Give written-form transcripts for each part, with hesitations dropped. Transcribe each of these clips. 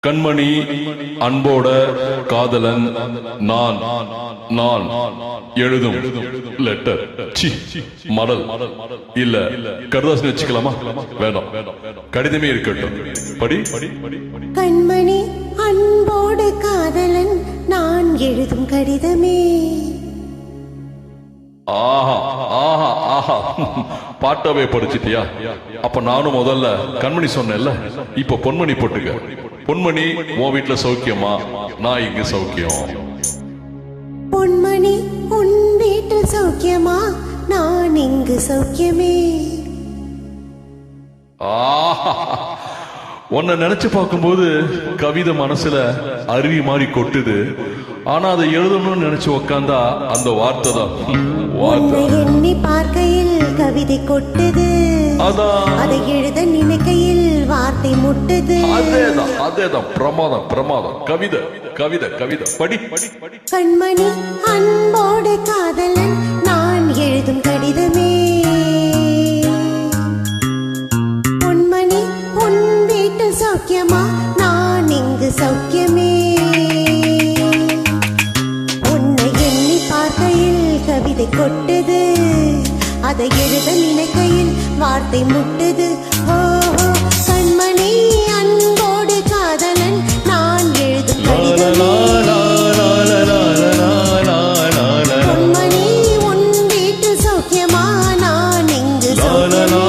கண்மணி அன்போட காதலன் நான் நான் எழுதும் லெட்டர் மடல் இல்ல கருதாசன் வச்சுக்கலாமா? வேண்டாம், கடிதமே இருக்கட்டும். படி. கண்மணி அன்போடு காதலன் நான் எழுதும் கடிதமே. ஆஹா ஆஹா ஆஹா, பாட்டாவே படிச்சிட்டியா? அப்ப நானும் முதல்ல கண்மணி சொன்னேன்ல, இப்ப பொன்மணி போட்டுக்க. பொன்மணி உன் வீட்டுல சௌக்கியமா? நான் இங்க சௌக்கியம். பொன்மணி உன் வீட்டில் சௌக்கியமா? நான் இங்கு சௌக்கியமே. ஆஹா, உன்னை நினைச்சு பார்க்கும்போது கவிதை மனசுல அருவி மாதிரி கொட்டுது. ஆனா அதை எழுதணும்னு நினைச்சு உக்காந்தா அந்த வார்த்தை தான் உன்னை எண்ணி பார்க்கையில் கவிதை கொட்டுது, அதை எழுத நினைக்கையில் வார்த்தை முட்டுது. அதேதான் பிரமாதம் பிரமாதம். கவிதை கவிதை கவிதை. படி. கண்மணி அன்போடு காதலன் நான் எழுதும் கடிதமே. பொன்மணி உன் வீட்டில் சௌக்கியமா? நான் இங்கு சௌக்கியமே. உன்னை எண்ணி பார்க்கையில் கவிதை கொட்டுது, அதை எழுத நினைக்கையில் வார்த்தை முட்டுது. ஓஹோ, கண்மணி அன்போடு காதலன் நான் எழுதும் கடிதமே. பொன்மணி உன் வீட்டில் சௌக்கியமா? நான் இங்கு சௌக்கியமே.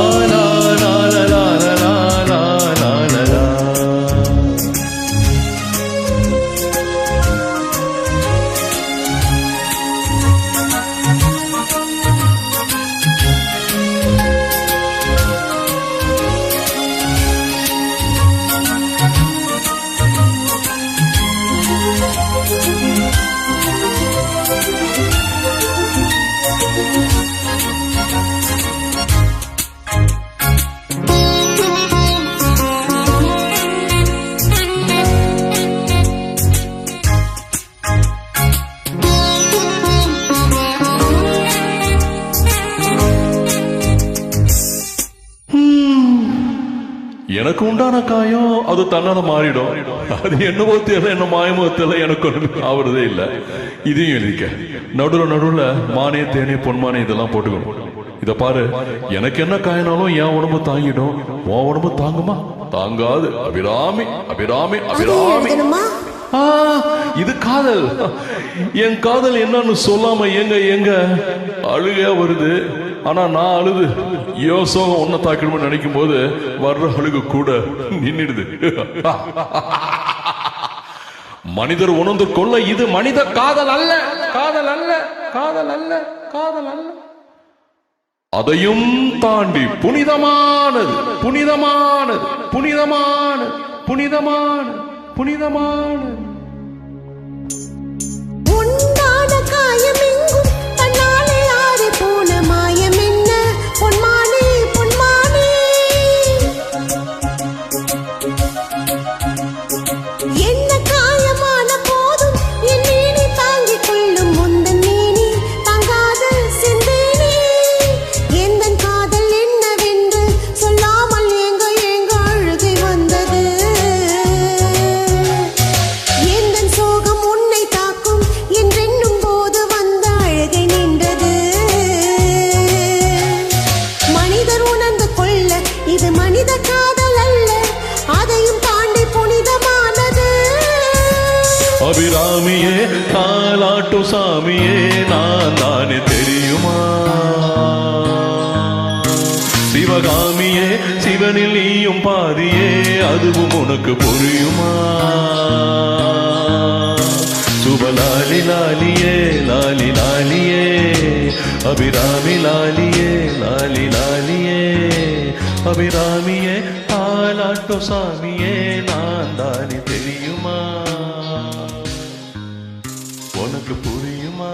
எனக்கு உண்டான காயம் அது தன்னால மாறிடும். அது என்னவோ தெரியல, என்ன மாயமோ தெரியல, எனக்கு ஒண்ணு ஆவறதே இல்ல. இதையும் எழுதிக்க. நடுவுல மானே தேனே பொன்மானே இதெல்லாம் போட்டுக்கணும். இத பாரு, எனக்கு என்ன காயனாலும் என் உடம்பு தாங்கிடும், உன் உடம்பு தாங்குமா? தாங்காது. அபிராமி அபிராமி அபிராமி. இது காதல். என் காதல் என்னன்னு சொல்லாம எங்க அழுகையா வருது. ஆனா நான் அழுது யோசோகம் ஒன்ன தாக்கணும்னு நினைக்கும் போது வர்ற அழுகு கூட நின்னுடுது. மனிதர் உணர்ந்து கொள்ள இது மனித காதல் அல்ல, காதல் அல்ல, காதல் அல்ல, காதல் அல்ல. அதையும் தாண்டி புனிதமானது, புனிதமானது, புனிதமானது, புனிதமானது, புனிதமானது. உண்டான காயம் எங்கும் தன்னாலே ஆறி போன மாயம் என்ன? பொன்மானே பொன்மானே, என்ன காயமான போதும் என் நீனி தாங்கிக் கொள்ளும். முந்தன் நீனி தாங்காத சிந்தேனே. எந்தன் காதல் என்னவென்று சொல்லாமல் ஏங்க அழுகை வந்தது. எந்தன் சோகம் உன்னை தாக்கும் என்றென்னும் போது வந்த அழுகை நின்றது. மனிதர் உணர்ந்து கொள்ள இது மனித காதல் அல்ல, அதையும் தாண்டி புனிதமானது. அபிராமியே தாலாட்டு சாமியே நான் தானே தெரியுமா? சிவகாமியே சிவனில் நீயும் பாதியே, அதுவும் உனக்கு புரியுமா? சுபலாலி லாலியே லாலி லாலியே, அபிராமி லாலியே லாலி லாலியே, அபிராமியே தாலாட்டு சாமியே நான் தானே தெரியுமா? உனக்கு புரியுமா?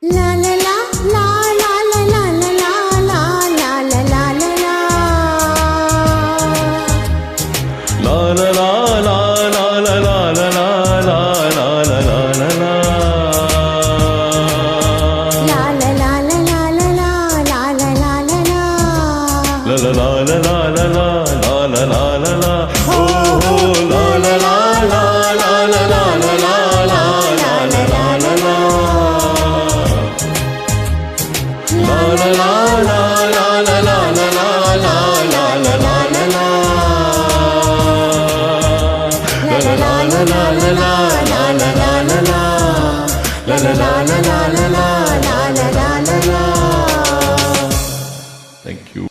லா லா லா லா லா லா லா லா லா லா லா லா லா லா. La la la la la la la la la la la la la la la. La la la la la la la la la la la la. La la la la la la la la la la la la la. Thank you.